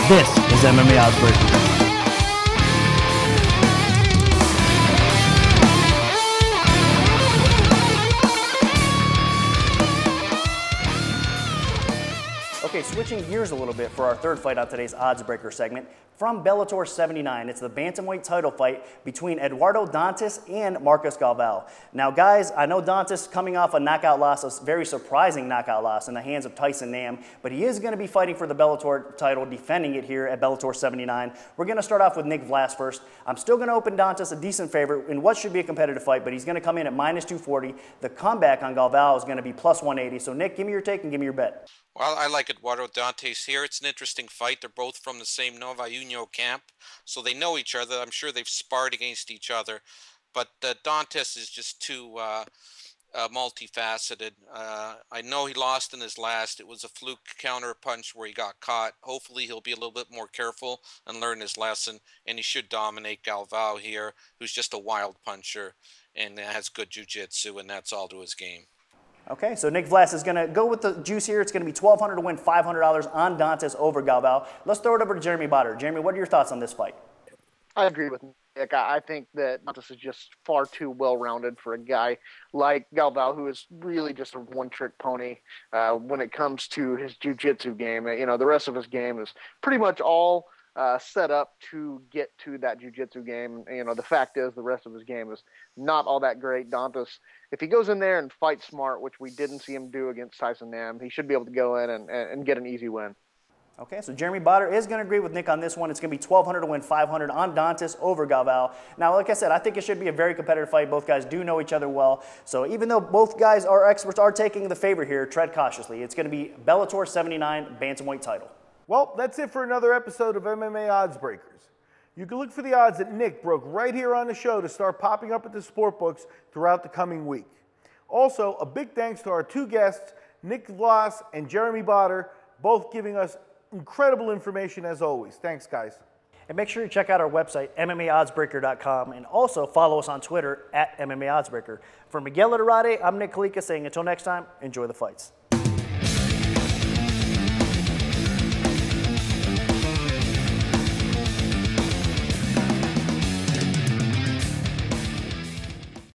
This is MMA Oddsmaker. Okay, switching gears a little bit for our third fight on today's Oddsbreaker segment. From Bellator 79, it's the Bantamweight title fight between Eduardo Dantas and Marcos Galvao. Now guys, I know Dantas coming off a knockout loss, a very surprising knockout loss in the hands of Tyson Nam, but he is going to be fighting for the Bellator title, defending it here at Bellator 79. We're going to start off with Nick Vlass first. I'm still going to open Dantas a decent favorite in what should be a competitive fight, but he's going to come in at -240. The comeback on Galvao is going to be +180. So Nick, give me your take and give me your bet. Well, I like Eduardo Dantas here. It's an interesting fight. They're both from the same Nova União camp, so they know each other. I'm sure they've sparred against each other. But Dantas is just too multifaceted. I know he lost in his last. It was a fluke counter punch where he got caught. Hopefully he'll be a little bit more careful and learn his lesson, and he should dominate Galvao here, who's just a wild puncher and has good jiu-jitsu, and that's all to his game. Okay, so Nick Vlass is going to go with the juice here. It's going to be $1,200 to win, $500 on Dantas over Galvao. Let's throw it over to Jeremy Bettor. Jeremy, what are your thoughts on this fight? I agree with Nick. I think that Dantas is just far too well-rounded for a guy like Galvao, who is really just a one-trick pony when it comes to his jiu-jitsu game. You know, the rest of his game is pretty much all set up to get to that jiu-jitsu game. You know, the fact is the rest of his game is not all that great. Dantas, if he goes in there and fights smart, which we didn't see him do against Tyson Nam, he should be able to go in and get an easy win. Okay, so Jeremy Bettor is going to agree with Nick on this one. It's going to be $1,200 to win, $500 on Dantas over Galvao. Now, like I said, I think it should be a very competitive fight. Both guys do know each other well. So even though both guys are experts, are taking the favor here, tread cautiously. It's going to be Bellator 79 Bantamweight title. Well, that's it for another episode of MMA Oddsbreakers. You can look for the odds that Nick broke right here on the show to start popping up at the sportbooks throughout the coming week. Also, a big thanks to our two guests, Nick Vlass and Jeremy Bettor, both giving us incredible information as always. Thanks, guys. And make sure you check out our website, MMAOddsbreaker.com, and also follow us on Twitter at MMA Oddsbreaker. For Miguel Iturrate, I'm Nick Kalikas saying until next time, enjoy the fights.